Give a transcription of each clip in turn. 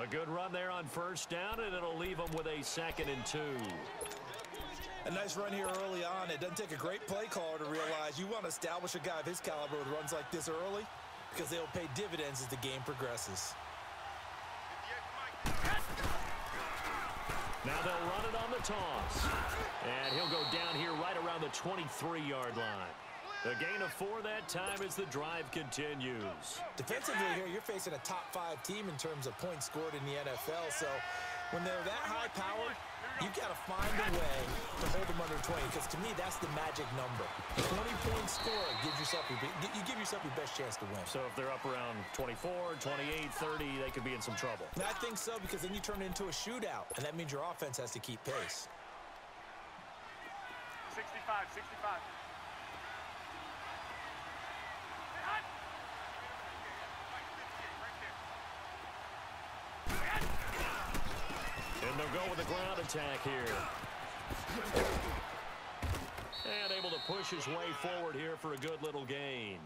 A good run there on first down, and it'll leave them with a 2nd and 2. A nice run here early on. It doesn't take a great play caller to realize you want to establish a guy of his caliber with runs like this early because they'll pay dividends as the game progresses. Now they'll run it on the toss. And he'll go down here right around the 23-yard line. The gain of 4 that time as the drive continues. Defensively here, you're facing a top-5 team in terms of points scored in the NFL. So when they're that high-powered, you've got to find a way to hold them under 20, because to me, that's the magic number. 20-point score gives yourself you give yourself your best chance to win. So if they're up around 24, 28, 30, they could be in some trouble. And I think so, because then you turn it into a shootout, and that means your offense has to keep pace. 65, 65. And they'll go with the ground attack here. And able to push his way forward here for a good little gain.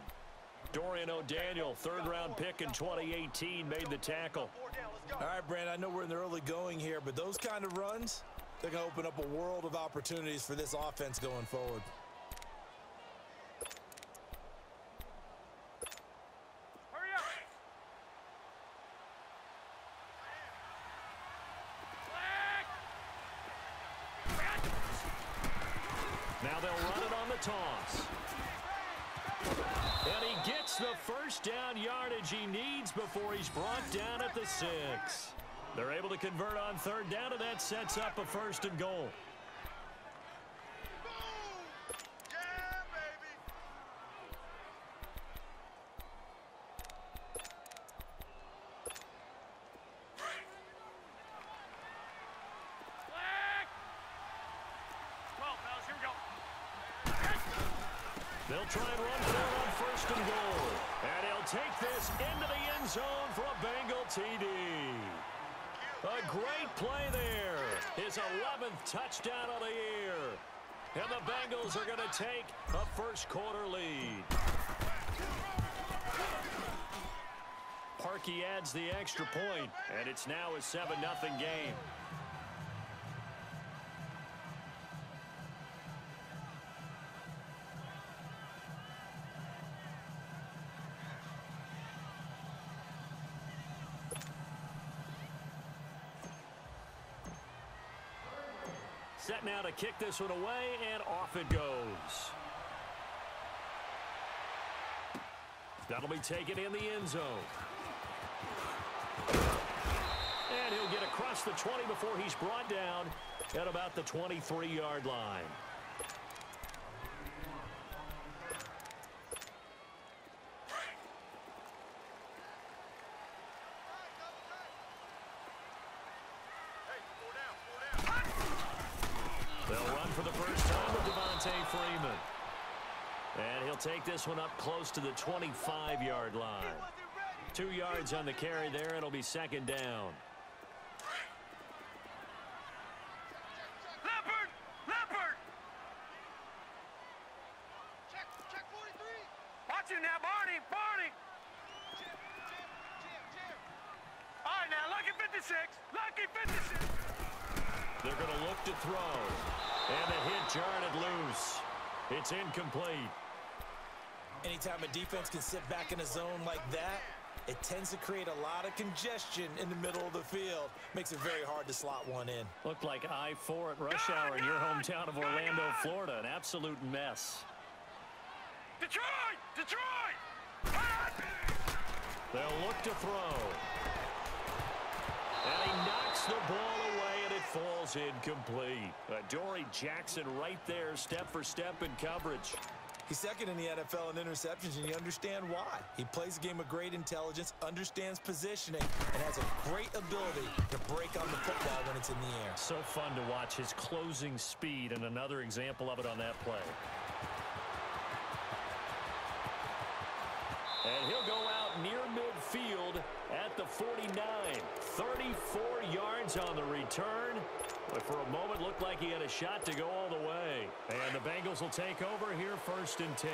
Dorian O'Daniel, 3rd-round pick in 2018, made the tackle. All right, Brandon, I know we're in the early going here, but those kind of runs, they're going to open up a world of opportunities for this offense going forward. Now they'll run it on the toss. And he gets the first down yardage he needs before he's brought down at the 6. They're able to convert on 3rd down, and that sets up a 1st and goal. They'll try and run for it on 1st and goal. And he'll take this into the end zone for a Bengal TD. A great play there. His 11th touchdown of the year. And the Bengals are going to take a first-quarter lead. Parkey adds the extra point, and it's now a 7-0 game. Set now to kick this one away, and off it goes. That'll be taken in the end zone. And he'll get across the 20 before he's brought down at about the 23-yard line. They'll run for the first time with Devontae Freeman. And he'll take this one up close to the 25-yard line. 2 yards on the carry there, and it'll be 2nd down. Leopard! Check 43. Watch him now, Barney! All right, now, lucky 56. They're going to look to throw. And the hit jarred it loose. It's incomplete. Anytime a defense can sit back in a zone like that, it tends to create a lot of congestion in the middle of the field. Makes it very hard to slot one in. Looked like I-4 at rush hour in your hometown of Orlando, Florida. An absolute mess. Detroit! They'll look to throw. And he knocks the ball away, and it falls incomplete. Dory Jackson right there, step for step in coverage. He's 2nd in the NFL in interceptions, and you understand why. He plays a game of great intelligence, understands positioning, and has a great ability to break on the football when it's in the air. So fun to watch his closing speed, and another example of it on that play. And he'll go out near midfield at the 49. 34 yards on the return. But for a moment, looked like he had a shot to go all the way. And the Bengals will take over here 1st and 10.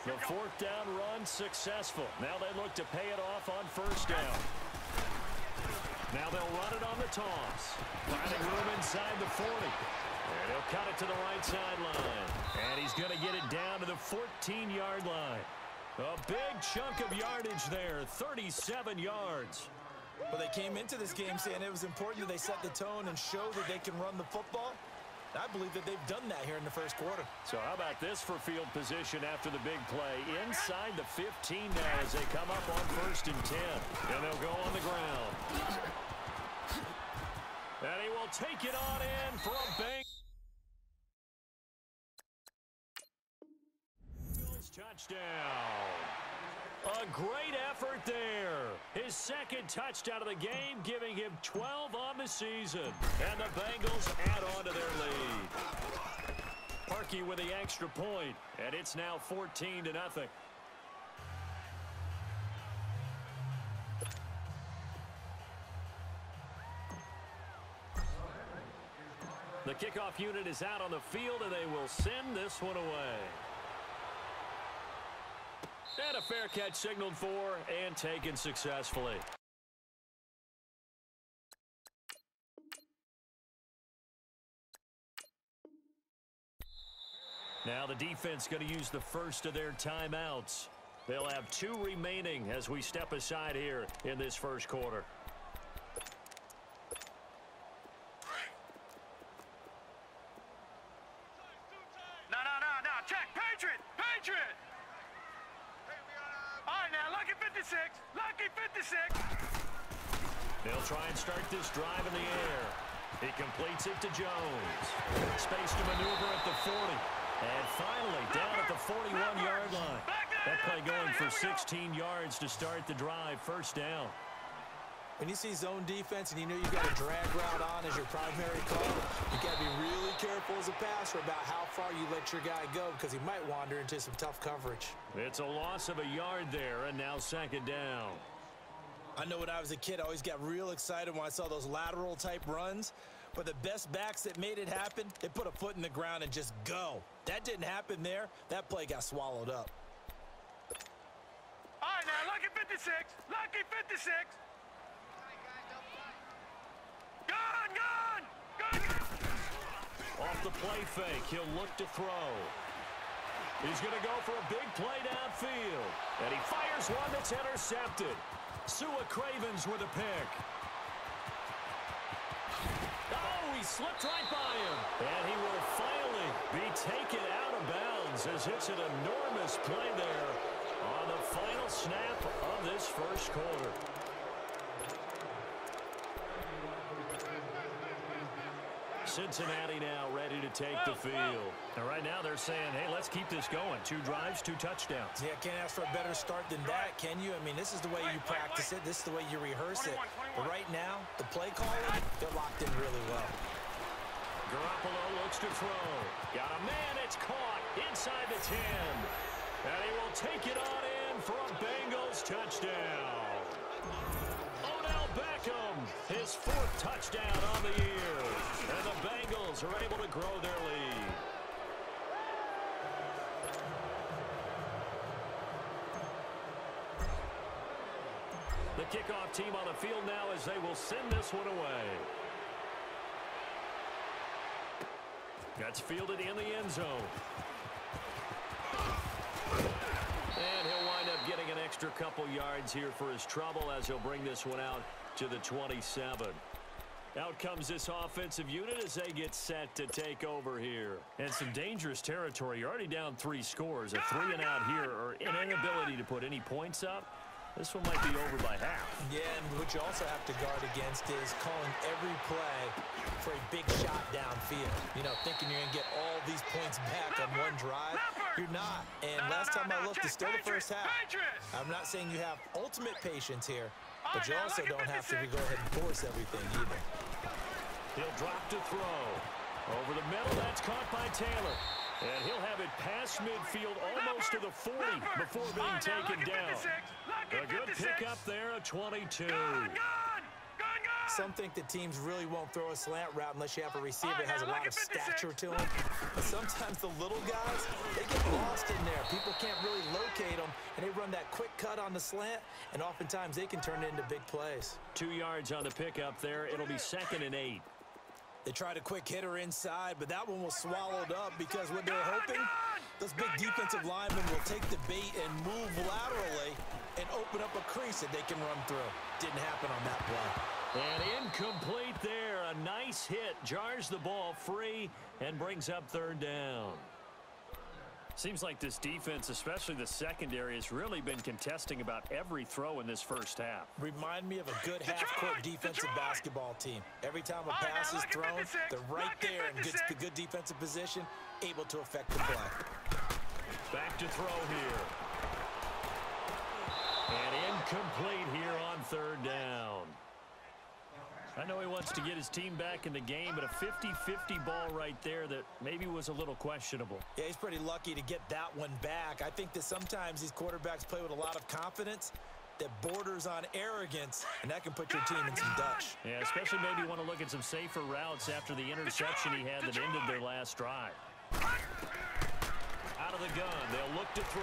The 4th down run successful. Now they look to pay it off on 1st down. Now they'll run it on the toss. Finding room inside the 40. And he'll cut it to the right sideline. And he's going to get it down to the 14-yard line. A big chunk of yardage there, 37 yards. Well, they came into this game saying it was important that they set the tone and show that they can run the football. I believe that they've done that here in the first quarter. So how about this for field position after the big play? Inside the 15 now as they come up on 1st and 10. And they'll go on the ground. And he will take it on in for a bang. Touchdown. A great effort there. His second touchdown of the game, giving him 12 on the season. And the Bengals add on to their lead. Parkey with the extra point, and it's now 14-0. The kickoff unit is out on the field, and they will send this one away. And a fair catch signaled for and taken successfully. Now the defense going to use the first of their timeouts. They'll have 2 remaining as we step aside here in this first quarter. No. Check. Patriot. All right, now, lucky 56. Lucky 56. They'll try and start this drive in the air. He completes it to Jones. Space to maneuver at the 40. And finally, down at the 41-yard line. That play going for 16 yards to start the drive. First down. When you see zone defense and you know you've got a drag route on as your primary call, you got to be really careful as a passer about how far you let your guy go because he might wander into some tough coverage. It's a loss of a yard there, and now second down. I know when I was a kid, I always got real excited when I saw those lateral-type runs. But the best backs that made it happen, they put a foot in the ground and just go. That didn't happen there. That play got swallowed up. All right, now, lucky 56. Lucky 56. Gun! Off the play fake, he'll look to throw. He's going to go for a big play downfield. And he fires one that's intercepted. Sua Cravens with a pick. Oh, he slipped right by him. And he will finally be taken out of bounds as it's an enormous play there on the final snap of this first quarter. Cincinnati now ready to take the field. And right now they're saying, hey, let's keep this going. 2 drives, 2 touchdowns. Yeah, can't ask for a better start than that, can you? I mean, this is the way you practice it. This is the way you rehearse it. But right now, the play calling, they're locked in really well. Garoppolo looks to throw. Got a man, it's caught inside the 10. And he will take it on in for a Bengals touchdown. Odell Beckham, his 4th touchdown on the year. And the Bengals are able to grow their lead. The kickoff team on the field now as they will send this one away. That's fielded in the end zone. And he'll wind up getting an extra couple yards here for his trouble as he'll bring this one out to the 27. Out comes this offensive unit as they get set to take over here. And some dangerous territory. You're already down 3 scores. A 3-and-out here or an inability to put any points up. This one might be over by half. Yeah, and what you also have to guard against is calling every play for a big shot downfield. You know, thinking you're going to get all these points back on one drive. You're not. And last time I looked, it's still the first half. I'm not saying you have ultimate patience here, but you also don't have to go ahead and force everything either. He'll drop to throw. Over the middle, that's caught by Taylor. And he'll have it past midfield almost to the 40 before being taken down. A good pickup there, a 22. Gun! Some think that teams really won't throw a slant route unless you have a receiver that has a lot of stature to him. But sometimes the little guys, they get lost in there. People can't really locate them, and they run that quick cut on the slant, and oftentimes they can turn it into big plays. 2 yards on the pickup there. It'll be 2nd and 8. They tried a quick hitter inside, but that one was swallowed up because what they're hoping, those big defensive linemen will take the bait and move laterally and open up a crease that they can run through. Didn't happen on that play. And incomplete there. A nice hit. Jars the ball free and brings up 3rd down. Seems like this defense, especially the secondary, has really been contesting about every throw in this first half. Remind me of a good half-court defensive basketball team. Every time a pass is thrown, they're right there in good defensive position, able to affect the play. Back to throw here. And incomplete here on 3rd down. I know he wants to get his team back in the game, but a 50-50 ball right there that maybe was a little questionable. Yeah, he's pretty lucky to get that one back. I think that sometimes these quarterbacks play with a lot of confidence that borders on arrogance, and that can put your team in some Dutch. Yeah, especially maybe want to look at some safer routes after the interception he had that ended their last drive. Out of the gun, they'll look to throw.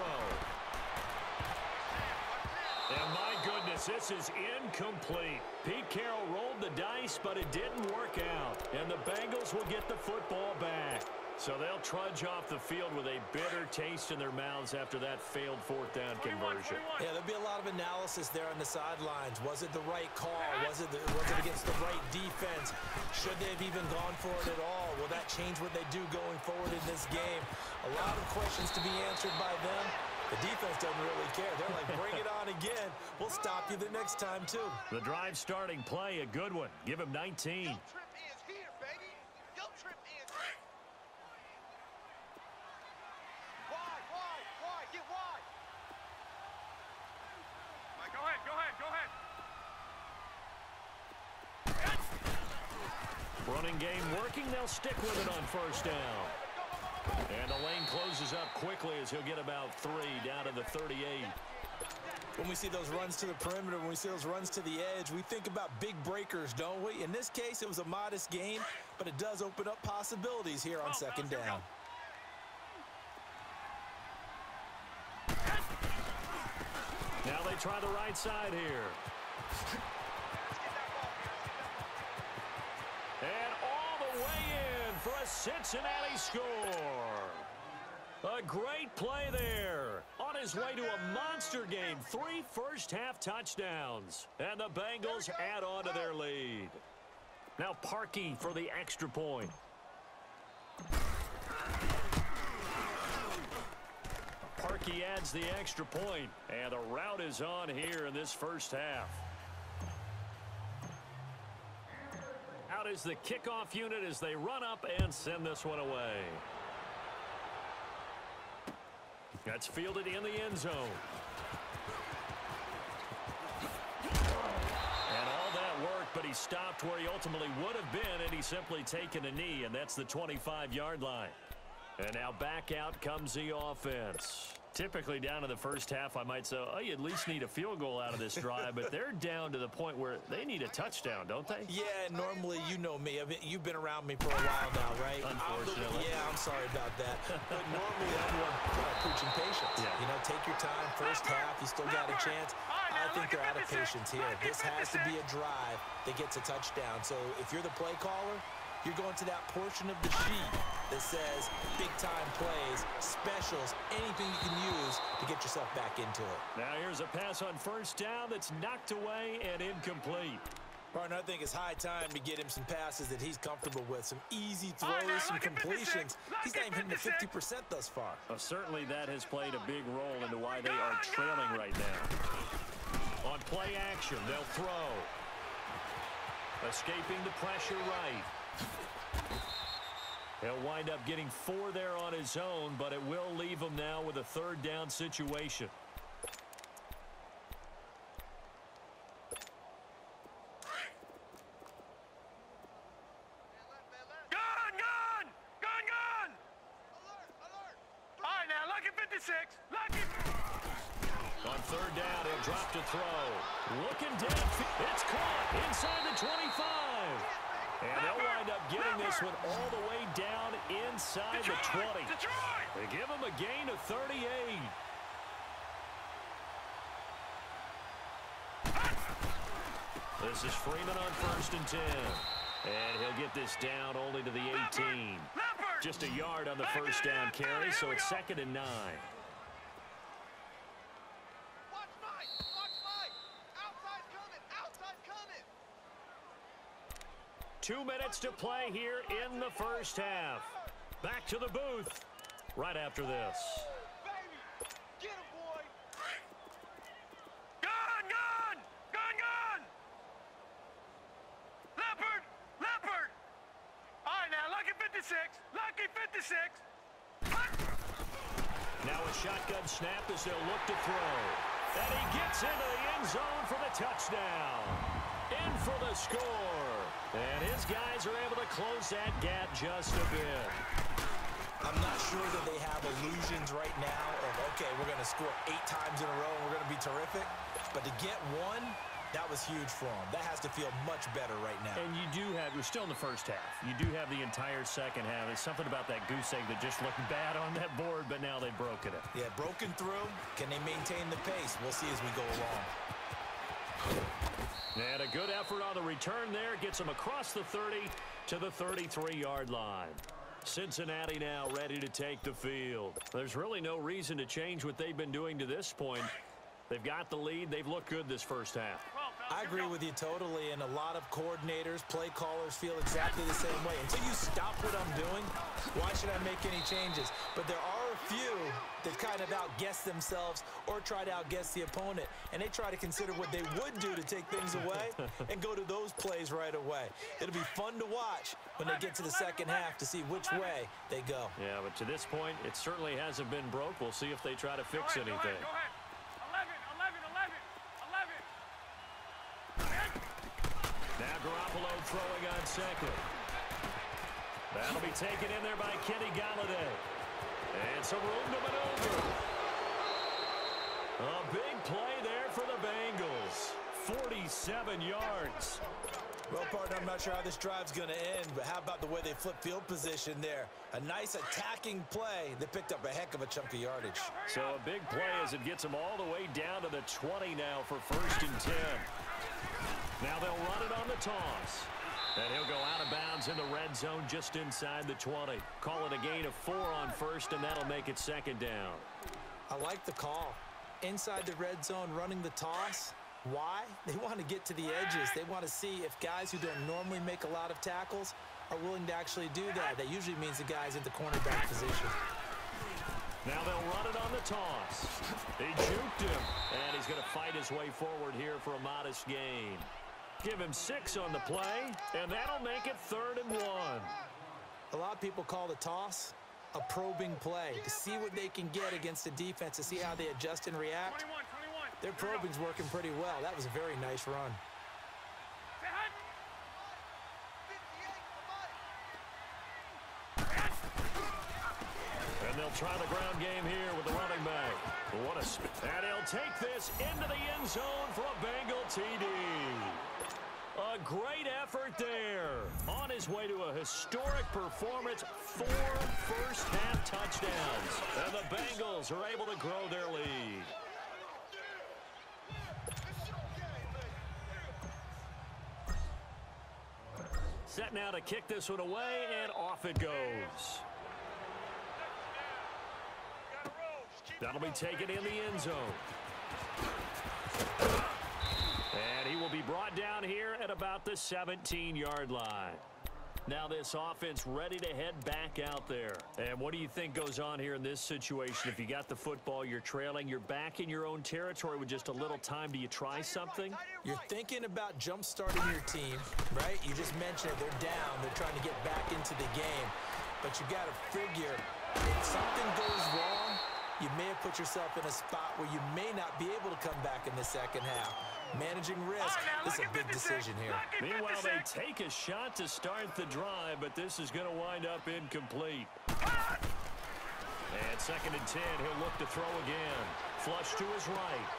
And my goodness, this is incomplete. Pete Carroll rolled the dice, but it didn't work out. And the Bengals will get the football back. So they'll trudge off the field with a bitter taste in their mouths after that failed 4th down conversion. Yeah, there'll be a lot of analysis there on the sidelines. Was it the right call? Was it against the right defense? Should they have even gone for it at all? Will that change what they do going forward in this game? A lot of questions to be answered by them. The defense doesn't really care. They're like, bring it on again. We'll stop you the next time, too. The drive starting play, a good one. Give him 19. Guilt trip is here, baby. Guilt trip is here. Wide. Get wide. Go ahead. Running game working. They'll stick with it on 1st down. And the lane closes up quickly as he'll get about 3 down to the 38. When we see those runs to the perimeter, when we see those runs to the edge, we think about big breakers, don't we? In this case, it was a modest gain, but it does open up possibilities here on 2nd down. Now they try the right side here. And all the way in for a Cincinnati score. A great play there. On his way to a monster game. 3 first-half touchdowns. And the Bengals add on to their lead. Now Parkey for the extra point. Parkey adds the extra point. And the route is on here in this first half. Out is the kickoff unit as they run up and send this one away. That's fielded in the end zone. And all that worked, but he stopped where he ultimately would have been, and he's simply taken a knee, and that's the 25-yard line. And now back out comes the offense. Typically down to the first half, I might say, oh, you at least need a field goal out of this drive, but they're down to the point where they need a touchdown, don't they? Yeah, normally, you know me. You've been around me for a while now, right? Unfortunately. I'm sorry about that. But normally, I'm one preaching patience. Yeah. You know, take your time. First half, you still got a chance. I think they're out of patience here. This has to be a drive that gets a touchdown. So if you're the play caller, you're going to that portion of the sheet that says big-time plays, specials, anything you can use to get yourself back into it. Now here's a pass on 1st down that's knocked away and incomplete. Partner, I think it's high time to get him some passes that he's comfortable with, some easy throws, some completions. He's not even hitting the 50% thus far. Well, certainly that has played a big role into why they are trailing right now. On play action, they'll throw. Escaping the pressure right. He'll wind up getting 4 there on his own, but it will leave him now with a 3rd down situation. Gun! Alert! All right, now, lucky 56. Lucky. On 3rd down, he'll drop to throw. Looking dead. It's caught inside the 25. And they'll wind up getting this one all the way down inside the 20. They give them a gain of 38. This is Freeman on 1st and 10. And he'll get this down only to the 18. Just a yard on the first down carry, so it's 2nd and 9. 2 minutes to play here in the first half. Back to the booth right after this. Get him, boy. Gone! Leopard! All right, now, lucky 56. Now a shotgun snap as they'll look to throw. And he gets into the end zone for the touchdown. In for the score. And his guys are able to close that gap just a bit. I'm not sure that they have illusions right now of, okay, we're going to score 8 times in a row and we're going to be terrific. But to get one, that was huge for them. That has to feel much better right now. And you do have, you're still in the first half. You do have the entire second half. There's something about that goose egg that just looked bad on that board, but now they've broken it. Yeah, broken through. Can they maintain the pace? We'll see as we go along. And a good effort on the return there. Gets them across the 30 to the 33-yard line. Cincinnati now ready to take the field. There's really no reason to change what they've been doing to this point. They've got the lead. They've looked good this first half. I agree with you totally, and a lot of coordinators, play callers feel exactly the same way. Until you stop what I'm doing, why should I make any changes? But there are a few that kind of outguess themselves or try to outguess the opponent, and they try to consider what they would do to take things away and go to those plays right away. It'll be fun to watch when they get to the second half to see which way they go. Yeah, but to this point, it certainly hasn't been broke. We'll see if they try to fix anything. Go ahead. 11. Now Garoppolo throwing on second. That'll be taken in there by Kenny Galladay. And some room to maneuver. A big play there for the Bengals. 47 yards. Well, partner, I'm not sure how this drive's going to end, but how about the way they flip field position there? A nice attacking play. They picked up a heck of a chunk of yardage. So a big play as it gets them all the way down to the 20 now for 1st and 10. Now they'll run it on the toss. And he'll go out of bounds in the red zone just inside the 20. Call it a gain of 4 on 1st, and that'll make it 2nd down. I like the call. Inside the red zone, running the toss. Why? They want to get to the edges. They want to see if guys who don't normally make a lot of tackles are willing to actually do that. That usually means the guy's in the cornerback position. Now they'll run it on the toss. He juked him, and he's going to fight his way forward here for a modest gain. Give him 6 on the play, and that'll make it 3rd and 1. A lot of people call the toss a probing play to see what they can get against the defense, to see how they adjust and react. 21. Their probing's working pretty well. That was a very nice run. And they'll try the ground game here with the running back. What a spin. And he'll take this into the end zone for a Bengal TD. A great effort there. On his way to a historic performance, 4 first-half touchdowns. And the Bengals are able to grow their lead. Set now to kick this one away, and off it goes. That'll be taken in the end zone. And he will be brought down here at about the 17-yard line. Now this offense ready to head back out there. And what do you think goes on here in this situation? If you got the football, you're trailing, you're back in your own territory with just a little time. Do you try something? You're thinking about jump-starting your team, right? You just mentioned it. They're down. They're trying to get back into the game. But you got to figure, if something goes wrong, you may have put yourself in a spot where you may not be able to come back in the second half. Managing risk, this is a big decision here. Meanwhile, they take a shot to start the drive, but this is going to wind up incomplete. And 2nd and 10, he'll look to throw again. Flush to his right.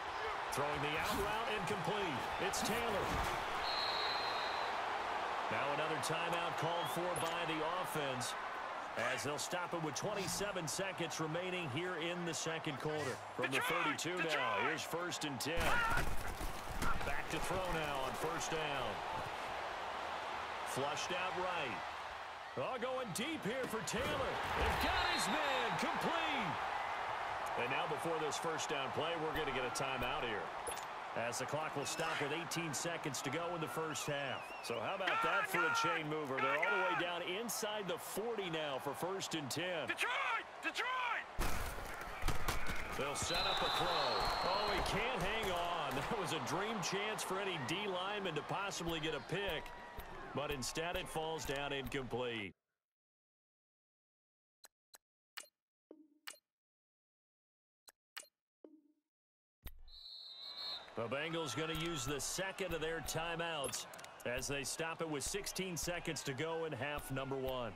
Throwing the out route incomplete. It's Taylor. Now another timeout called for by the offense, as they'll stop it with 27 seconds remaining here in the second quarter. From the 32 now, here's 1st and 10. Back to throw now on 1st down. Flushed out right. Oh, going deep here for Taylor. They've got his man complete. And now before this 1st down play, we're going to get a timeout here, as the clock will stop with 18 seconds to go in the 1st half. So how about that for a chain mover? They're all the way down inside the 40 now for 1st and 10. Detroit! Detroit! They'll set up a throw. Oh, he can't hang on. That was a dream chance for any D lineman to possibly get a pick, but instead it falls down incomplete. The Bengals going to use the second of their timeouts as they stop it with 16 seconds to go in half number 1.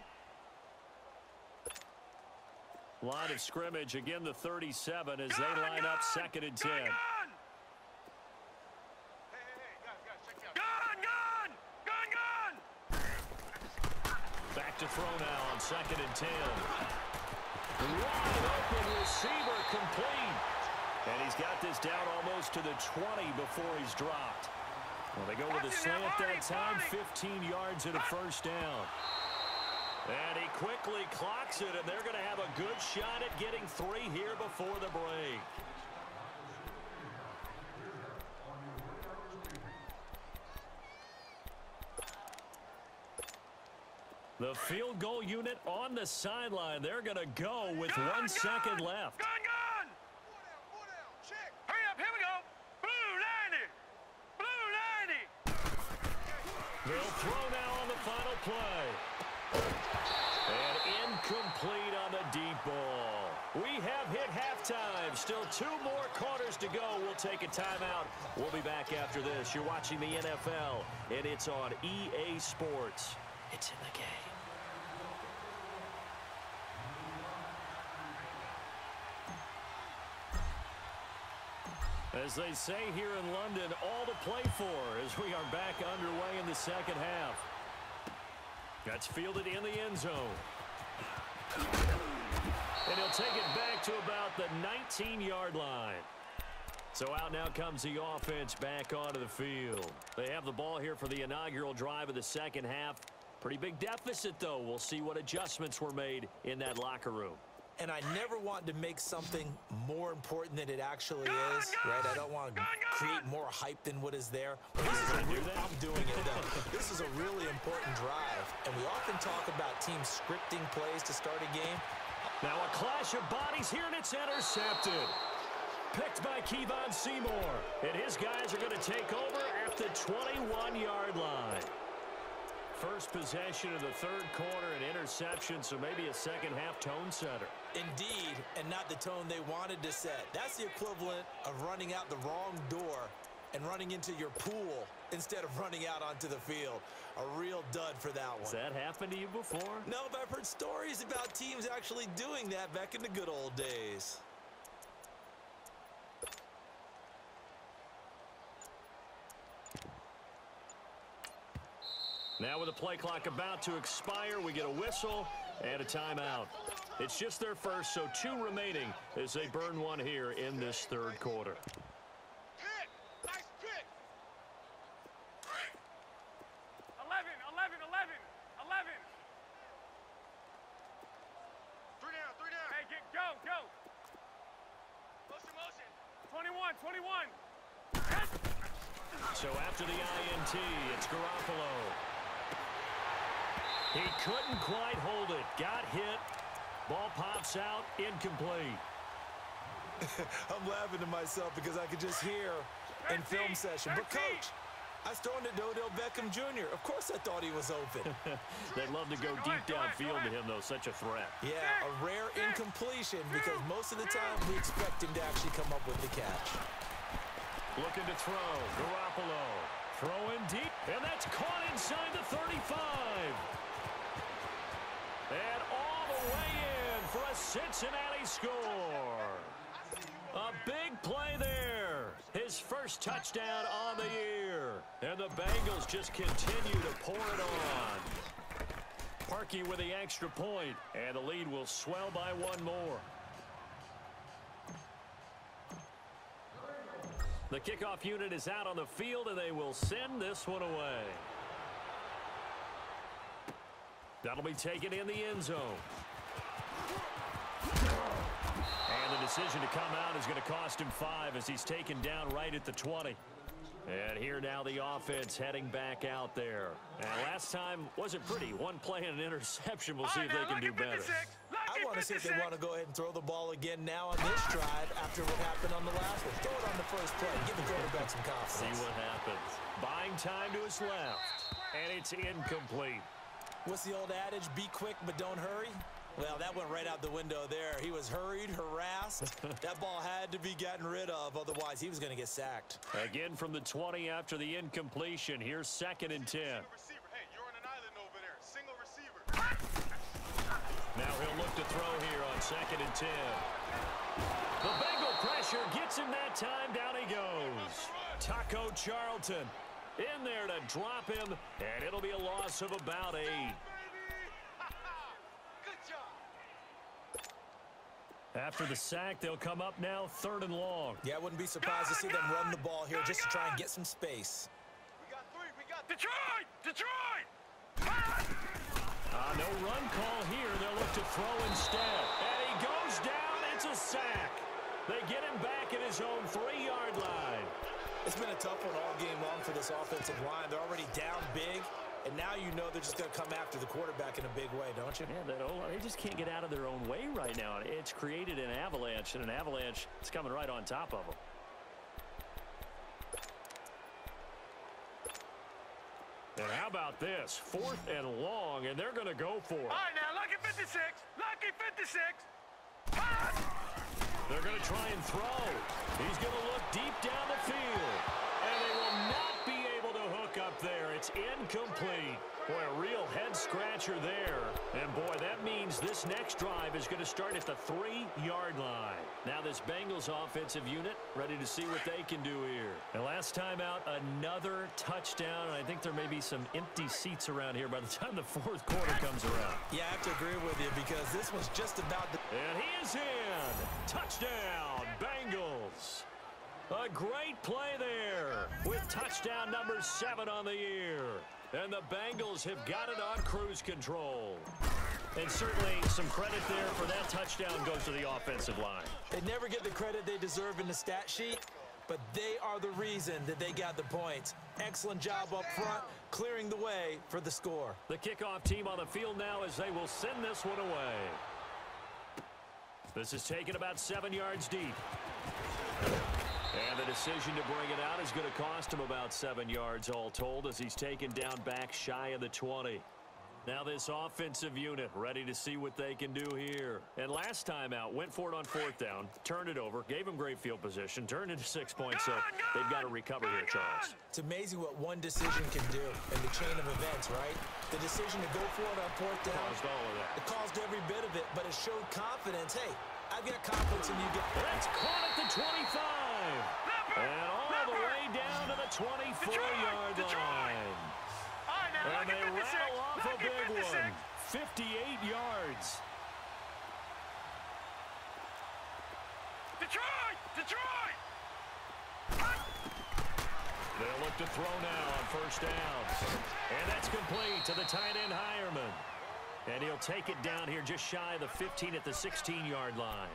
Line of scrimmage, again the 37 as they line up 2nd and 10. Back to throw now on 2nd and 10. Wide open receiver complete. And he's got this down almost to the 20 before he's dropped. Well, they go with a slant that time, 15 yards and a 1st down. And he quickly clocks it, and they're going to have a good shot at getting 3 here before the break. The field goal unit on the sideline. They're going to go with 1 second left. Hurry up, here we go. Blue 90. Blue 90. They'll throw now on the final play. And incomplete on the deep ball. We have hit halftime. Still 2 more quarters to go. We'll take a timeout. We'll be back after this. You're watching the NFL, and it's on EA Sports. It's in the game. As they say here in London, all to play for as we are back underway in the second half. That's fielded in the end zone. And he'll take it back to about the 19-yard line. So out now comes the offense back onto the field. They have the ball here for the inaugural drive of the second half. Pretty big deficit, though. We'll see what adjustments were made in that locker room. And I never want to make something more important than it actually is, right? I don't want to create more hype than what is there. But this is I'm doing it, though. This is a really important drive. And we often talk about teams scripting plays to start a game. Now a clash of bodies here, and it's intercepted. Picked by Kevon Seymour. And his guys are going to take over at the 21-yard line. First possession of the third quarter, an interception, so maybe a second-half tone setter. Indeed, and not the tone they wanted to set. That's the equivalent of running out the wrong door and running into your pool instead of running out onto the field. A real dud for that one. Has that happened to you before? No, but I've heard stories about teams actually doing that back in the good old days. Now with the play clock about to expire, we get a whistle and a timeout. It's just their first, so 2 remaining as they burn 1 here in this third quarter. Pick. Nice pick. 11. 3 down. Hey, go. Motion. 21. So after the INT, it's Garoppolo. He couldn't quite hold it. Got hit. Ball pops out. Incomplete. I'm laughing to myself because I could just hear in film session. But, Coach, I was throwing to Odell Beckham Jr. Of course I thought he was open. They'd love to go deep downfield to him, though. Such a threat. Yeah, a rare incompletion because most of the time we expect him to actually come up with the catch. Looking to throw. Garoppolo. Throwing deep. And that's caught inside the 35. And all the way in for a Cincinnati score. A big play there. His first first touchdown on the year. And the Bengals just continue to pour it on. Parkey with the extra point, and the lead will swell by one more. The kickoff unit is out on the field, and they will send this one away. That'll be taken in the end zone. And the decision to come out is going to cost him 5 as he's taken down right at the 20. And here now the offense heading back out there. And last time wasn't pretty. One play and an interception. We'll see if they can do better. I want to see if they want to go ahead and throw the ball again now on this drive after what happened on the last one. Throw it on the first play. Give the quarterback some confidence. See what happens. Buying time to his left. And it's incomplete. What's the old adage? Be quick, but don't hurry. Well, that went right out the window there. He was hurried, harassed. That ball had to be gotten rid of. Otherwise, he was going to get sacked. Again from the 20 after the incompletion. Here's 2nd and 10. Hey, you're on an island over there. Single receiver. Now he'll look to throw here on 2nd and 10. The Bengal pressure gets him that time. Down he goes. Taco Charlton in there to drop him, and it'll be a loss of about 8. After the sack, they'll come up now 3rd and long. Yeah, I wouldn't be surprised to see them run the ball here just to try and get some space. We got 3. We got Detroit! Detroit! No run call here. They'll look to throw instead. And he goes down. It's a sack. They get him back at his own 3-yard line. It's been a tough one all game long for this offensive line. They're already down big. And now you know they're just going to come after the quarterback in a big way, don't you? Yeah, they just can't get out of their own way right now. It's created an avalanche, and an avalanche is coming right on top of them. And how about this? 4th and long, and they're going to go for it. All right, now, lucky 56. Lucky 56. They're going to try and throw. He's going to look deep down the field. And they will not be able to hook up there. It's incomplete. Boy, a real head-scratcher there. And, boy, that means this next drive is going to start at the 3-yard line. Now this Bengals offensive unit ready to see what they can do here. And last time out, another touchdown. And I think there may be some empty seats around here by the time the 4th quarter comes around. Yeah, I have to agree with you because this was just about the... And he is in. Touchdown, Bengals. A great play there with touchdown number 7 on the year. And the Bengals have got it on cruise control. And certainly some credit there for that touchdown goes to the offensive line. They never get the credit they deserve in the stat sheet, but they are the reason that they got the points. Excellent job up front, clearing the way for the score. The kickoff team on the field now as they will send this one away. This is taken about 7 yards deep. And the decision to bring it out is going to cost him about 7 yards all told as he's taken down back shy of the 20. Now this offensive unit ready to see what they can do here. And last time out, went for it on 4th down, turned it over, gave him great field position, turned into 6 points, so they've got to recover here, Charles. It's amazing what one decision can do in the chain of events, right? The decision to go for it on 4th down. Caused all of that. It caused every bit of it, but it showed confidence. Hey, I've got confidence in you guys. That's caught at the 25. And all the way down to the 24-yard line. And they rattle off a big one. 58 yards. Detroit! Detroit! They'll look to throw now on 1st down. And that's complete to the tight end, Hireman. And he'll take it down here just shy of the 15 at the 16-yard line.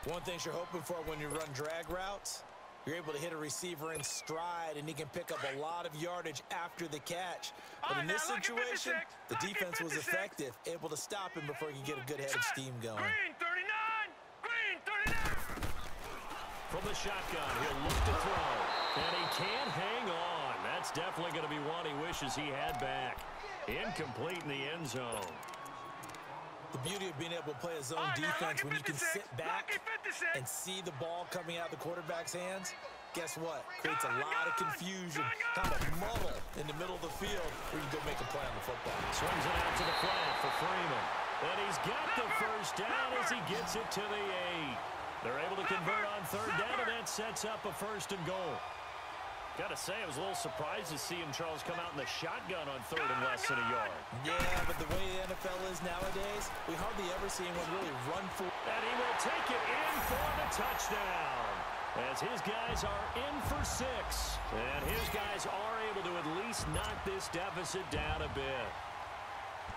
One thing you're hoping for when you run drag routes, you're able to hit a receiver in stride, and he can pick up a lot of yardage after the catch. But in this situation, the defense was effective, able to stop him before he could get a good head of steam going. Green 39! Green 39! From the shotgun, he'll look to throw. And he can't hang on. That's definitely going to be one he wishes he had back. Incomplete in the end zone. The beauty of being able to play a zone defense when you can sit back and see the ball coming out of the quarterback's hands, guess what? Creates a lot of confusion, kind of muddle in the middle of the field where you can go make a play on the football. Swings it out to the flat for Freeman. And he's got the 1st down as he gets it to the 8. They're able to convert on 3rd down, and that sets up a 1st and goal. Got to say, I was a little surprised to see him, Charles, come out in the shotgun on third and less than a yard. Yeah, but the way the NFL is nowadays, we hardly ever see anyone really run for. And he will take it in for the touchdown, as his guys are in for 6. And his guys are able to at least knock this deficit down a bit.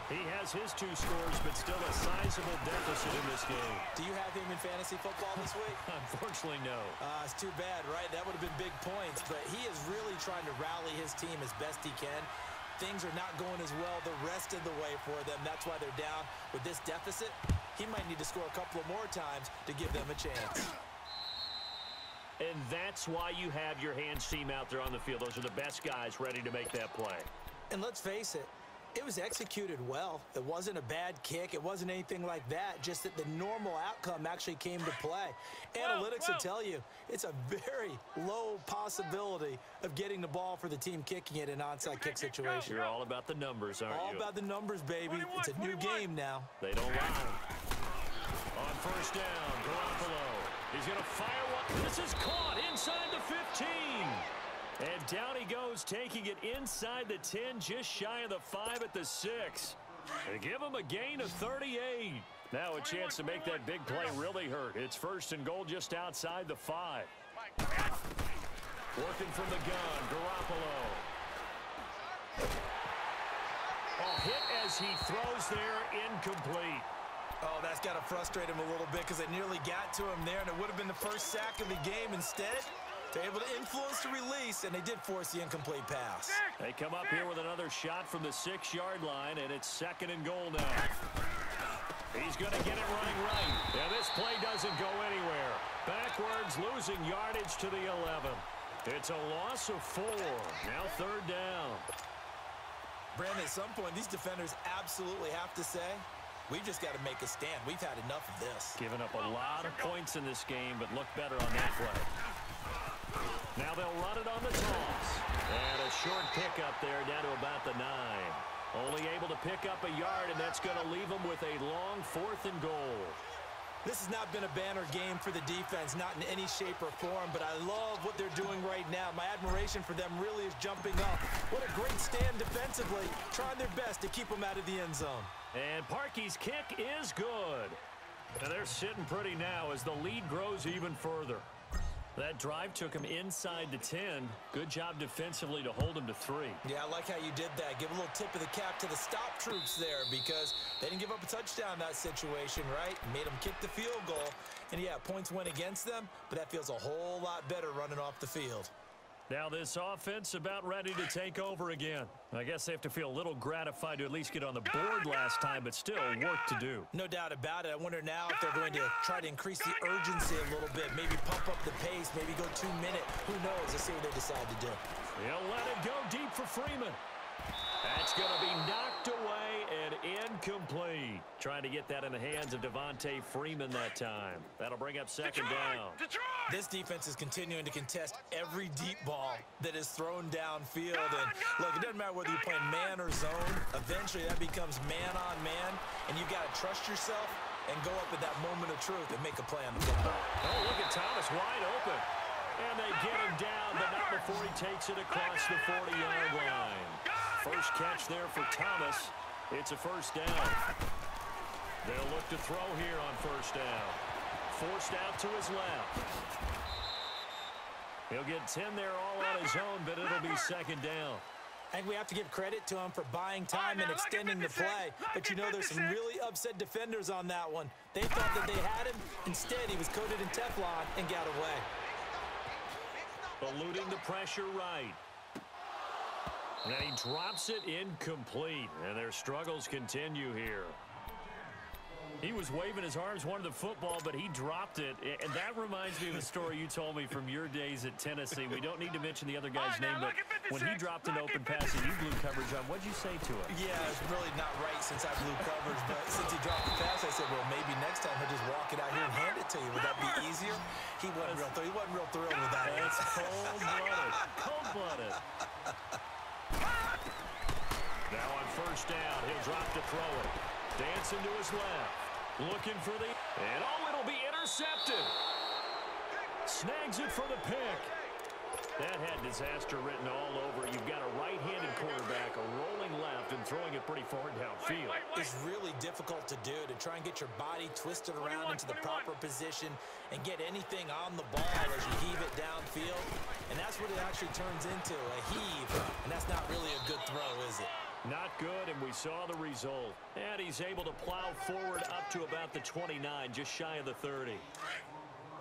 He has his 2 scores, but still a sizable deficit in this game. Do you have him in fantasy football this week? Unfortunately, no. It's too bad, right? That would have been big points, but he is really trying to rally his team as best he can. Things are not going as well the rest of the way for them. That's why they're down with this deficit. He might need to score a couple of more times to give them a chance. And that's why you have your hands team out there on the field. Those are the best guys ready to make that play. And let's face it, it was executed well. It wasn't a bad kick. It wasn't anything like that. Just that the normal outcome actually came to play. Analytics will tell you it's a very low possibility of getting the ball for the team kicking it in an onside kick situation. You're all about the numbers, aren't you? All about the numbers, baby. It's a new game now. They don't lie. On first down, Garoppolo. He's going to fire one. This is caught inside the 15. And down he goes, taking it inside the 10, just shy of the 5 at the 6. They give him a gain of 38. Now a chance to make that big play really hurt. It's first and goal just outside the 5. Working from the gun, Garoppolo. Oh, hit as he throws there, incomplete. Oh, that's got to frustrate him a little bit because they nearly got to him there, and it would have been the first sack of the game. Instead, they're able to influence the release, and they did force the incomplete pass. They come up here with another shot from the 6-yard line, and it's second and goal now. He's going to get it running right. Yeah, this play doesn't go anywhere. Backwards, losing yardage to the 11. It's a loss of 4. Now third down. Brandon, at some point, these defenders absolutely have to say, we've just got to make a stand. We've had enough of this. Giving up a lot of points in this game, but look better on that play. Now they'll run it on the toss. And a short pickup there down to about the 9. Only able to pick up a yard, and that's going to leave them with a long 4th and goal. This has not been a banner game for the defense, not in any shape or form, but I love what they're doing right now. My admiration for them really is jumping up. What a great stand defensively, trying their best to keep them out of the end zone. And Parkey's kick is good. And they're sitting pretty now as the lead grows even further. That drive took him inside the 10. Good job defensively to hold him to 3. Yeah, I like how you did that. Give a little tip of the cap to the stop troops there because they didn't give up a touchdown in that situation, right? Made them kick the field goal. And, yeah, points went against them, but that feels a whole lot better running off the field. Now this offense about ready to take over again. I guess they have to feel a little gratified to at least get on the board last time, but still work to do. No doubt about it. I wonder now if they're going to try to increase the urgency a little bit, maybe pump up the pace, maybe go 2-minute. Who knows? Let's see what they decide to do. He'll let it go deep for Freeman. That's going to be knocked away and incomplete. Trying to get that in the hands of Devontae Freeman that time. That'll bring up second down. This defense is continuing to contest every deep ball that is thrown downfield. And look, it doesn't matter whether you're playing man or zone. Eventually, that becomes man on man. And you've got to trust yourself and go up at that moment of truth and make a play on the football. Oh, look at Thomas wide open. And they get him down, but not before he takes it across the 40-yard line. First catch there for Thomas. It's a first down. They'll look to throw here on first down. Forced out to his left. He'll get 10 there all on his own, but it'll be second down. I think we have to give credit to him for buying time and extending the play. But you know there's some really upset defenders on that one. They thought that they had him. Instead, he was coated in Teflon and got away. Eluding the pressure right. And he drops it incomplete. And their struggles continue here. He was waving his arms, wanted the football, but he dropped it. And that reminds me of a story you told me from your days at Tennessee. We don't need to mention the other guy's name, but when he dropped an open pass and you blew coverage on, what'd you say to him? Yeah, it's really not right since I blew coverage, but since he dropped the pass, I said, well, maybe next time he'll just walk it out here and hand it to you. Would that be easier? He wasn't real thrilled with that. That's cold-blooded. Cold-blooded. Now on first down, he'll drop to throw it. Dancing to his left. Looking for the... And oh, it'll be intercepted. Snags it for the pick. That had disaster written all over it. You've got a right-handed quarterback, a rolling left, and throwing it pretty far downfield. It's really difficult to do, to try and get your body twisted around into the proper position and get anything on the ball as you heave it downfield. And that's what it actually turns into, a heave. And that's not really a good throw, is it? Not good, and we saw the result. And he's able to plow forward up to about the 29, just shy of the 30.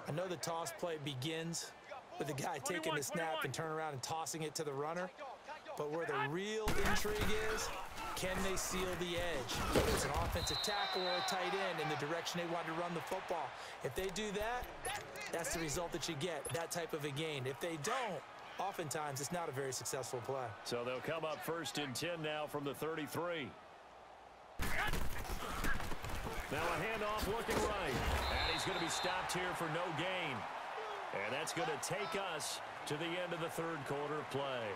I know the toss play begins with the guy taking the snap and turn around and tossing it to the runner. But where the real intrigue is, can they seal the edge? Whether it's an offensive tackle or a tight end in the direction they want to run the football. If they do that, that's the result that you get, that type of a gain. If they don't, oftentimes it's not a very successful play. So they'll come up 1st and 10 now from the 33. Now a handoff looking right. And he's going to be stopped here for no gain. And that's going to take us to the end of the 3rd quarter of play.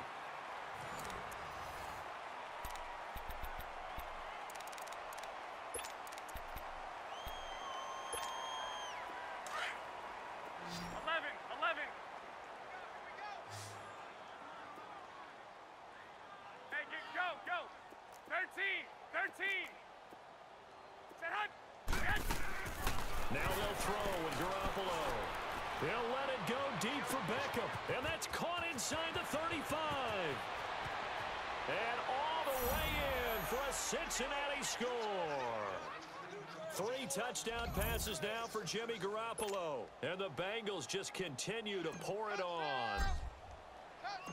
Now they'll throw with Garoppolo. They'll let it go deep for Beckham. And that's caught inside the 35. And all the way in for a Cincinnati score. 3 touchdown passes now for Jimmy Garoppolo. And the Bengals just continue to pour it on.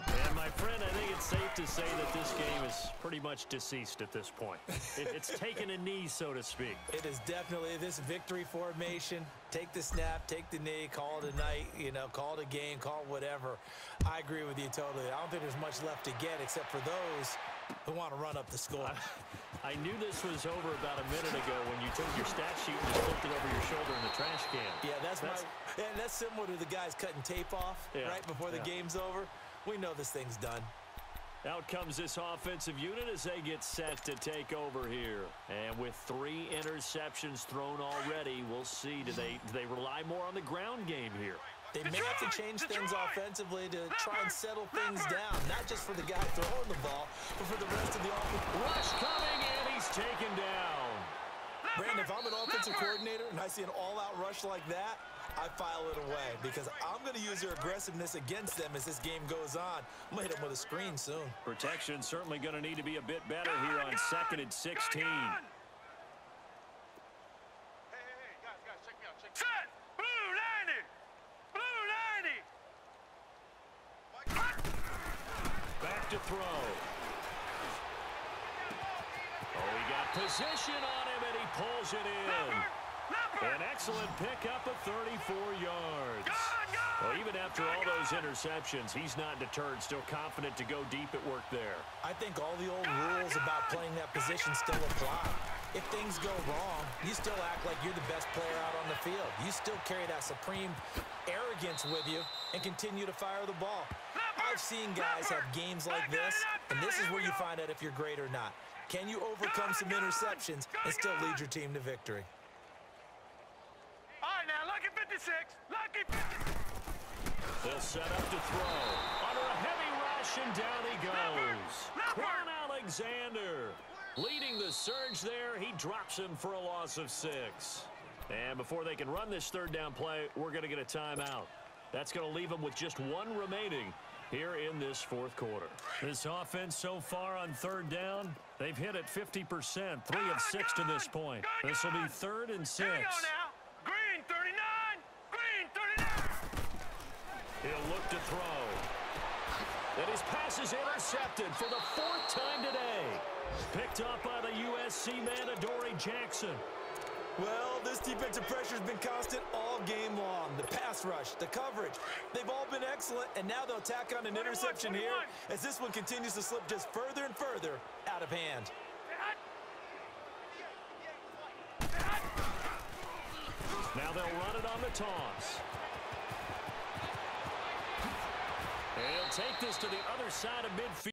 And, my friend, I think it's safe to say that this game is pretty much deceased at this point. It's taken a knee, so to speak. It is definitely this victory formation. Take the snap, take the knee, call it a night, call it a game, call it whatever. I agree with you totally. I don't think there's much left to get except for those who want to run up the score. I knew this was over about a minute ago when you took your stat sheet and just flipped it over your shoulder in the trash can. Yeah, that's similar to the guys cutting tape off right before the game's over. We know this thing's done. Out comes this offensive unit as they get set to take over here. And with 3 interceptions thrown already, we'll see. Do they rely more on the ground game here? They may have to change things offensively to try and settle things down. Not just for the guy throwing the ball, but for the rest of the offense. Rush coming, and he's taken down. Brandon, if I'm an offensive coordinator and I see an all-out rush like that, I file it away because I'm going to use their aggressiveness against them as this game goes on. I'm going to hit them with a screen soon. Protection certainly going to need to be a bit better here on 2nd and 16. Hey, guys, check me out. Set! Blue 90! Blue 90! Back to throw. Oh, he got position on him, and he pulls it in. An excellent pickup of 34 yards. Well, even after all those interceptions, he's not deterred, still confident to go deep at work there. I think all the old rules about playing that position still apply. If things go wrong, you still act like you're the best player out on the field. You still carry that supreme arrogance with you and continue to fire the ball. I've seen guys have games like this, and this is where you find out if you're great or not. Can you overcome some interceptions and still lead your team to victory? All right, now, lucky 56. Lucky 56. They'll set up to throw. Under a heavy rush, and down he goes. Quan Alexander leading the surge there. He drops him for a loss of 6. And before they can run this 3rd down play, we're going to get a timeout. That's going to leave them with just 1 remaining here in this 4th quarter. This offense so far on 3rd down, they've hit it 50%, 3 of 6 to this point. This will be 3rd and 6. Here we go now. Green 39. Green 39. He'll look to throw. And his pass is intercepted for the 4th time today. Picked up by the USC man, Adoree Jackson. Well, this defensive pressure has been constant all game long. The pass rush, the coverage, they've all been excellent, and now they'll tack on an interception here as this one continues to slip just further and further out of hand. Now they'll run it on the toss. And he'll take this to the other side of midfield.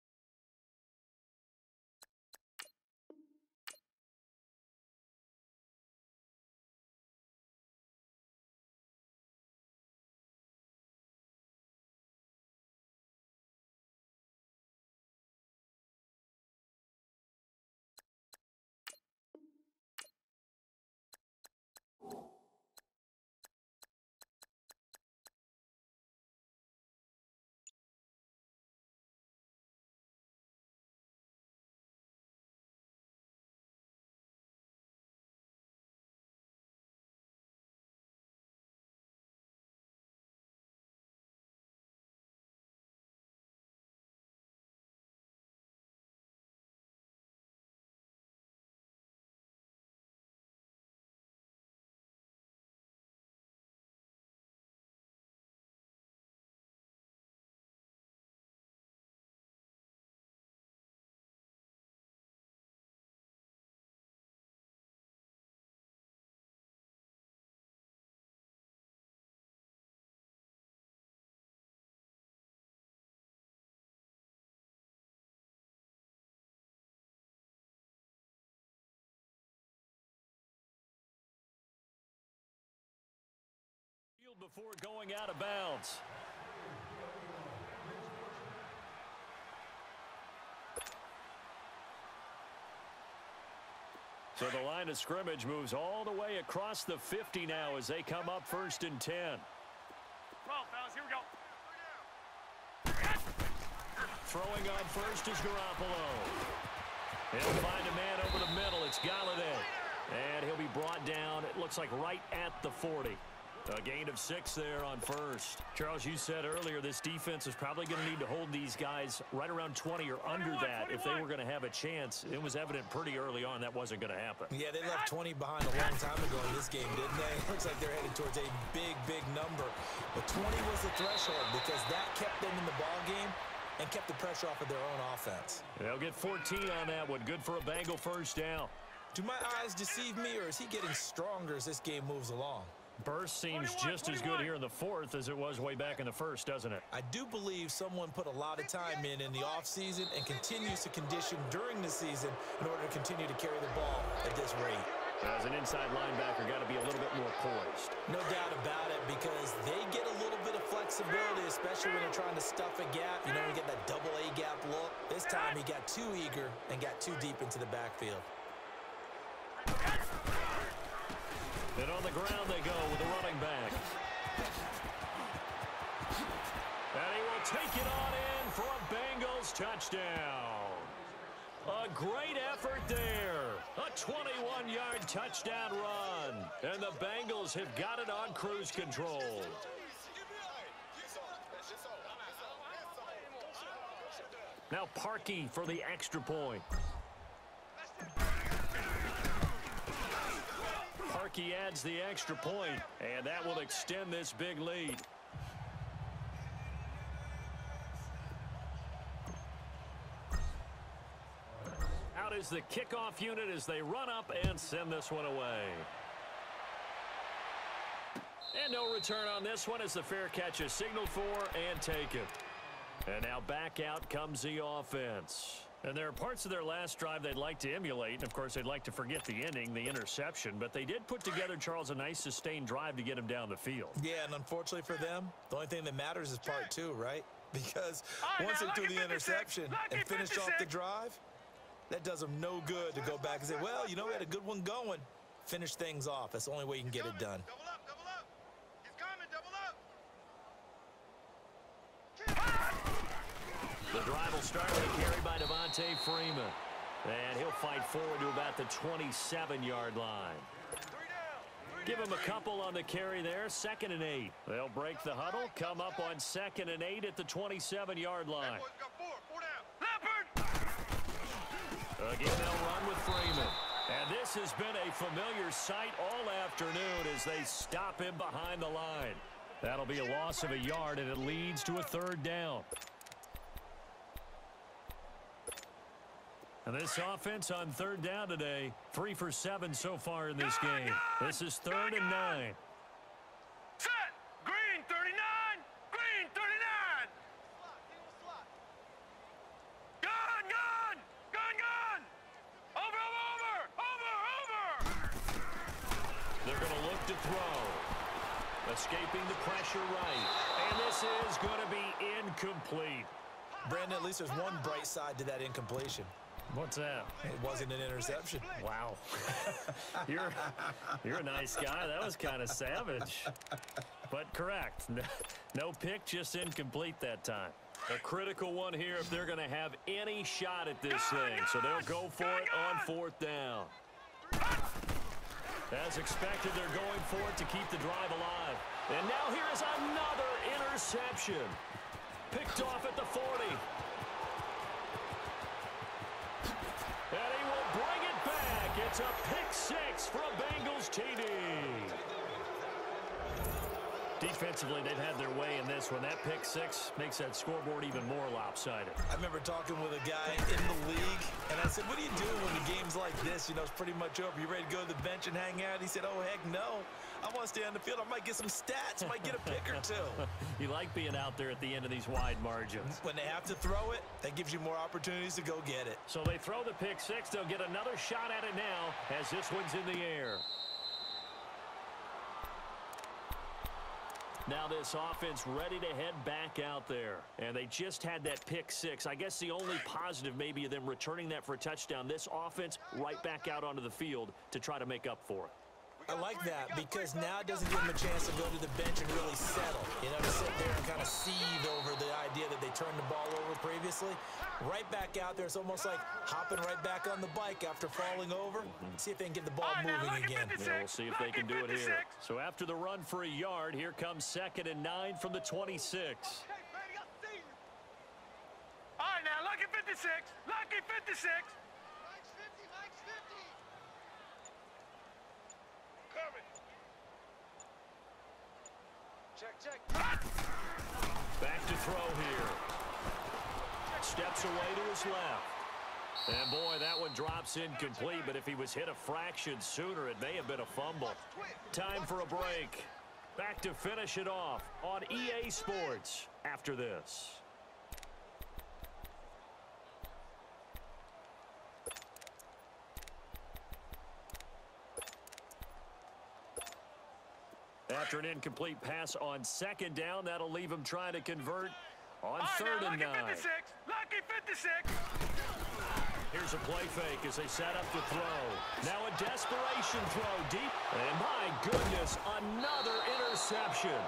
Before going out of bounds. So the line of scrimmage moves all the way across the 50 now as they come up 1st and 10. Come on, fellas, here we go. Throwing on first is Garoppolo. He'll find a man over the middle. It's Galladay. And he'll be brought down, it looks like right at the 40. A gain of 6 there on first. Charles, you said earlier this defense is probably going to need to hold these guys right around 20 or under that if they were going to have a chance. It was evident pretty early on that wasn't going to happen. Yeah, they left 20 behind a long time ago in this game, didn't they? It looks like they're headed towards a big, big number. But 20 was the threshold because that kept them in the ball game and kept the pressure off of their own offense. They'll get 14 on that one. Good for a Bengal first down. Do my eyes deceive me, or is he getting stronger as this game moves along? Burst seems just as good here in the 4th as it was way back in the 1st, doesn't it? I do believe someone put a lot of time in the offseason and continues to condition during the season in order to continue to carry the ball at this rate. As an inside linebacker, got to be a little bit more poised. No doubt about it, because they get a little bit of flexibility, especially when they're trying to stuff a gap. You know, you get that double A gap look. This time he got too eager and got too deep into the backfield. And on the ground they go with the running back. And he will take it on in for a Bengals touchdown. A great effort there. A 21-yard touchdown run. And the Bengals have got it on cruise control. Now Parkey for the extra point. Parkey adds the extra point, and that will extend this big lead. Out is the kickoff unit as they run up and send this one away. And no return on this one as the fair catch is signaled for and taken. And now back out comes the offense. And there are parts of their last drive they'd like to emulate. And, of course, they'd like to forget the inning, the interception. But they did put together, Charles, a nice sustained drive to get him down the field. Yeah, and unfortunately for them, the only thing that matters is part 2, right? Because once they do the interception and finish off the drive, that does them no good to go back and say, well, you know, we had a good one going. Finish things off. That's the only way you can get it done. Double up, double up. He's coming, double up. The drive will start with a carry by Devontae Freeman. And he'll fight forward to about the 27-yard line. Give him a couple on the carry there. 2nd and 8. They'll break the huddle, come up on 2nd and 8 at the 27-yard line. Again, they'll run with Freeman. And this has been a familiar sight all afternoon as they stop him behind the line. That'll be a loss of a yard, and it leads to a 3rd down. And this offense on 3rd down today, 3 for 7 so far in this game. This is 3rd and 9. Set! Green 39! Green 39! Gun! Gun! Gun! Gun! Over! Over! Over! Over! They're going to look to throw. Escaping the pressure right. And this is going to be incomplete. Brandon, at least there's one bright side to that incompletion. What's that? It wasn't an interception. Wow. You're a nice guy. That was kind of savage. But correct. No pick, just incomplete that time. A critical one here if they're going to have any shot at this thing. So they'll go for it on 4th down. As expected, they're going for it to keep the drive alive. And now here is another interception. Picked off at the 40. And he will bring it back. It's a pick 6 for a Bengals TD. Defensively, they've had their way in this one. That pick 6 makes that scoreboard even more lopsided. I remember talking with a guy in the league, and I said, what do you do when the game's like this? You know, it's pretty much over. You ready to go to the bench and hang out? He said, oh, heck no. I want to stay on the field. I might get some stats. I might get a pick or 2. You like being out there at the end of these wide margins. When they have to throw it, that gives you more opportunities to go get it. So they throw the pick 6. They'll get another shot at it now as this one's in the air. Now this offense ready to head back out there. And they just had that pick six. I guess the only positive maybe of them returning that for a touchdown. This offense right back out onto the field to try to make up for it. I like that because now it doesn't give them a chance to go to the bench and really settle. You know, to sit there and kind of seethe over the idea that they turned the ball over previously. Right back out there, it's almost like hopping right back on the bike after falling over. See if they can get the ball moving again. Yeah, we'll see if they can do it here. So after the run for a yard, here comes 2nd and 9 from the 26. All right, now, lucky 56. Lucky 56. Back to throw here. Steps away to his left. And boy, that one drops incomplete, but if he was hit a fraction sooner, it may have been a fumble. Time for a break. Back to finish it off on EA Sports after this. After an incomplete pass on 2nd down, that'll leave him trying to convert on 3rd and 9. Lucky 56. Here's a play fake as they set up to throw. Now a desperation throw deep. And my goodness, another interception.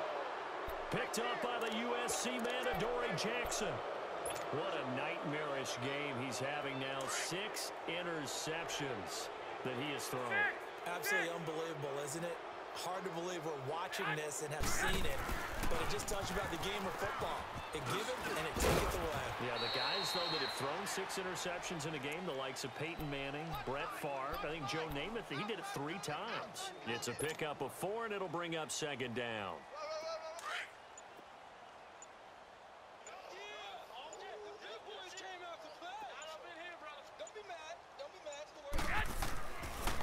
Picked up by the USC man, Adoree Jackson. What a nightmarish game he's having now. 6 interceptions that he has thrown. Absolutely unbelievable, isn't it? Hard to believe we're watching this and have seen it, but it just tells you about the game of football. It give it and it taketh away. Yeah, the guys, though, that have thrown 6 interceptions in a game, the likes of Peyton Manning, Brett Favre, I think Joe Namath, he did it 3 times. It's a pickup of 4, and it'll bring up 2nd down.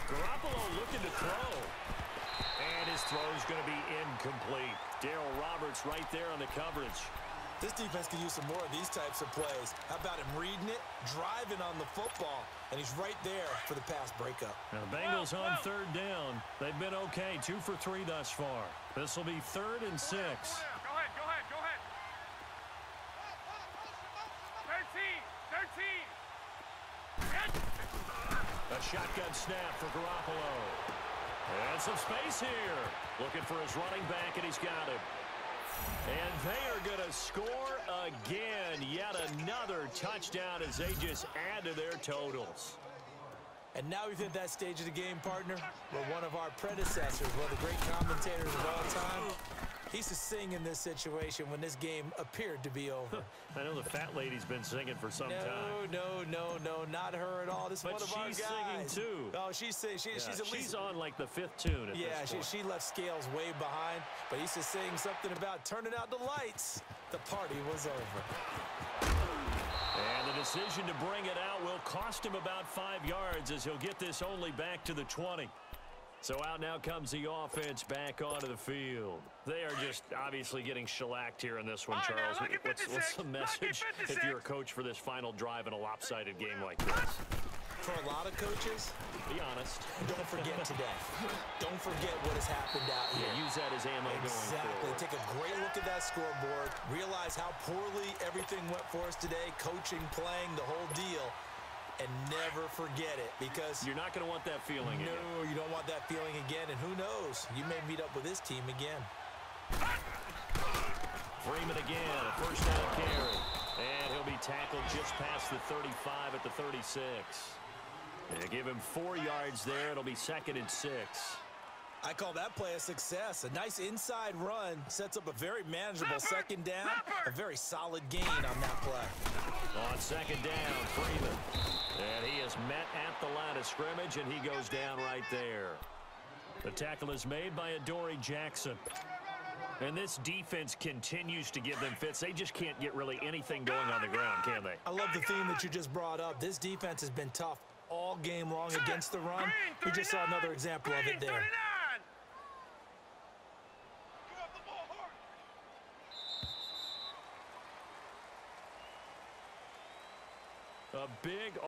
Garoppolo looking to throw. And his throw is going to be incomplete. Darryl Roberts right there on the coverage. This defense could use some more of these types of plays. How about him reading it, driving on the football, and he's right there for the pass breakup. Now, Bengals on 3rd down. They've been okay, 2 for 3 thus far. This will be 3rd and 6. Go ahead. 13. A shotgun snap for Garoppolo. And some space here. Looking for his running back, and he's got him. And they are going to score again. Yet another touchdown as they just add to their totals. And now we've hit that stage of the game, partner, where one of our predecessors, one of the great commentators of all time, he used to sing in this situation when this game appeared to be over. I know the fat lady's been singing for some time. No, not her at all. This is one of our guys. But she's singing, too. Oh, she's at least... She's on, like, the 5th tune at this point. She left Scales way behind, but he used to sing something about turning out the lights. The party was over. And the decision to bring it out will cost him about 5 yards as he'll get this only back to the 20. So out now comes the offense back onto the field. They are just obviously getting shellacked here in this one, Charles. What's the message if you're a coach for this final drive in a lopsided game like this? For a lot of coaches, be honest. Don't forget today. Don't forget what has happened out here. Yeah, use that as ammo going forward. Exactly. Take a great look at that scoreboard. Realize how poorly everything went for us today. Coaching, playing, the whole deal. And never forget it, because you're not going to want that feeling again. No, you don't want that feeling again, and who knows? You may meet up with this team again. Freeman again, a first down carry. And he'll be tackled just past the 35 at the 36. They give him 4 yards there. It'll be 2nd and 6. I call that play a success. A nice inside run sets up a very manageable 2nd down. A very solid gain on that play. On 2nd down, Freeman. And he is met at the line of scrimmage, and he goes down right there. The tackle is made by Adoree Jackson. And this defense continues to give them fits. They just can't get really anything going on the ground, can they? I love the theme that you just brought up. This defense has been tough all game long against the run. We just saw another example of it there. A big